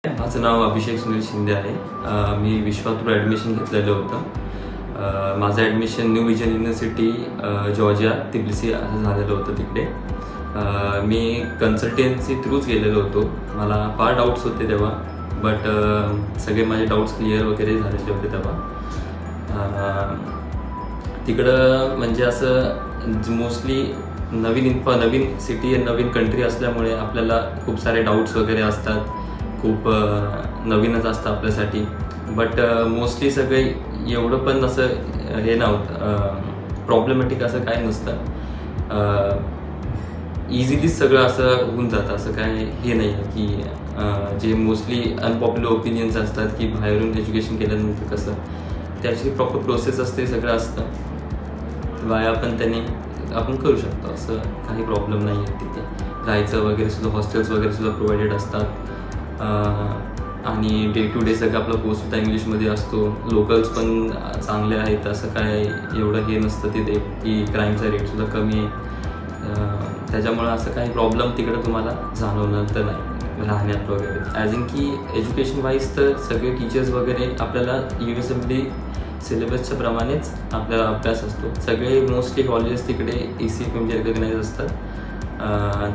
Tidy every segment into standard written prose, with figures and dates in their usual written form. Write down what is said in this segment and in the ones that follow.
माझं नाव अभिषेक सुनील शिंदे आहे। मी विश्वातून ॲडमिशन घेतलेलं होतं। माझं admission new vision university Georgia Tbilisi असं झालेलं होतं। तिकडे मी कन्सल्टन्सी थ्रूच गेलेलो होतो। मला फार डाऊट्स होते तेव्हा, बट सगळे माझे डाऊट्स क्लिअर वगैरे झालेले होते तेव्हा। तिकडं म्हणजे असं मोस्टली नवीन सिटी आणि नवीन कंट्री असल्यामुळे आपल्याला खूप सारे डाऊट्स वगैरे असतात, खूप नवीनच असतं आपल्यासाठी। बट मोस्टली सगळे एवढं पण असं हे नव्हतं, प्रॉब्लेमॅटिक असं काय नसतं। इझिली सगळं असं होऊन जातं। असं काय हे नाही आहे की जे मोस्टली अनपॉप्युलर ओपिनियन्स असतात की बाहेरून एज्युकेशन केल्यानंतर कसं त्याची प्रॉपर प्रोसेस असते, सगळं असतं वाया, पण त्याने आपण करू शकतो। असं काही प्रॉब्लेम नाही आहे। तिथे राहायचं वगैरे सुद्धा हॉस्टेल्स वगैरे सुद्धा प्रोव्हाइडेड असतात। आणि डे टू डे सगळं आपला कोर्स सुद्धा इंग्लिशमध्ये असतो। लोकल्स पण चांगले आहेत, असं काय एवढं हे नसतं तिथे की क्राईमचा रेटसुद्धा कमी आहे। त्याच्यामुळं असं काही प्रॉब्लेम तिकडं तुम्हाला जाणवणार तर नाही राहण्यात वगैरे। ॲज इन की एज्युकेशन वाईज तर सगळे टीचर्स वगैरे आपल्याला USMLE सिलेबसच्या प्रमाणेच आपल्याला अभ्यास असतो। सगळे मोस्टली कॉलेजेस तिकडे ACFMG रिकग्नाइज असतात।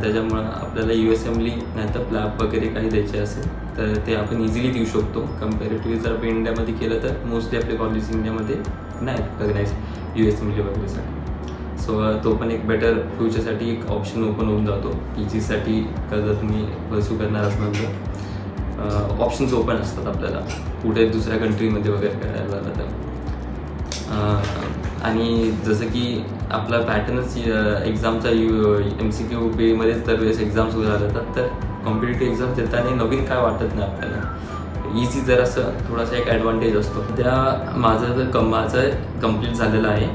त्याच्यामुळं आपल्याला USMLE नाही तर प्लॅब वगैरे काही द्यायचे असेल तर ते आपण इझिली देऊ शकतो। कम्पॅरेटिव्हली जर आपण इंडियामध्ये केलं तर मोस्टली आपले कॉलेज इंडियामध्ये नाही रिकग्नाइज USMLE वगैरेसाठी। सो तो पण एक बेटर फ्युचरसाठी एक ऑप्शन ओपन होऊन जातो। PGसाठी जर तुम्ही परस्यू करणार असणार तर ऑप्शन्स ओपन असतात आपल्याला पुढे दुसऱ्या कंट्रीमध्ये वगैरे करायला झालं तर। आणि जसं की आपला पॅटर्नच एक्झामचा MCQ बेमध्येच दरवेळेस एक्झाम्स वगैरे राहतात, तर कॉम्पिटेटिव्ह एक्झाम्स देताना नवीन काय वाटत नाही आपल्याला। इझी जर असं थोडासा एक ॲडव्हान्टेज असतो। माझं कंप्लीट झालेलं आहे।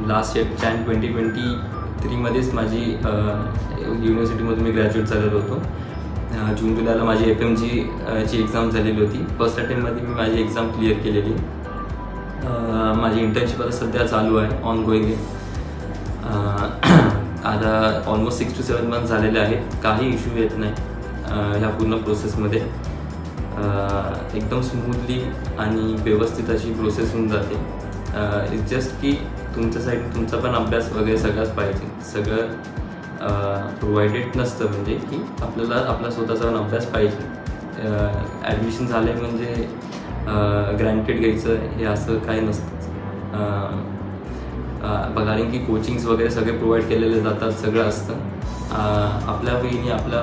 लास्ट इयर Jan 2023मध्येच माझी युनिव्हर्सिटीमधून मी ग्रॅज्युएट झालेलो होतो। जून जुलैला माझी FMG ची एक्झाम झालेली होती। फर्स्ट अटेम्प्टमध्ये मी माझी एक्झाम क्लिअर केलेली। माझी इंटर्नशिप आता सध्या चालू आहे, ऑन गोईंग आहे। आता ऑलमोस्ट 6 to 7 मंथ्स झालेले आहेत। काही इश्यू येत नाही ह्या पूर्ण प्रोसेसमध्ये। एकदम स्मूथली आणि व्यवस्थित अशी प्रोसेस होऊन जाते। इट्स जस्ट की तुमच्या साईड तुमचा पण अभ्यास वगैरे सगळंच पाहिजे। सगळं प्रोव्हाइडेड नसतं, म्हणजे की आपल्याला आपला स्वतःचा पण अभ्यास पाहिजे। ॲडमिशन झाले म्हणजे ग्रँटेड घ्यायचं हे असं काही नसतं। कारण की कोचिंग्स वगैरे सगळे प्रोव्हाइड केलेले जातात, सगळं असतं। आपल्या वेळी आपला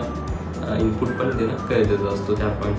इनपुट पण देणं गरजेचं असतो त्या पॉईंट।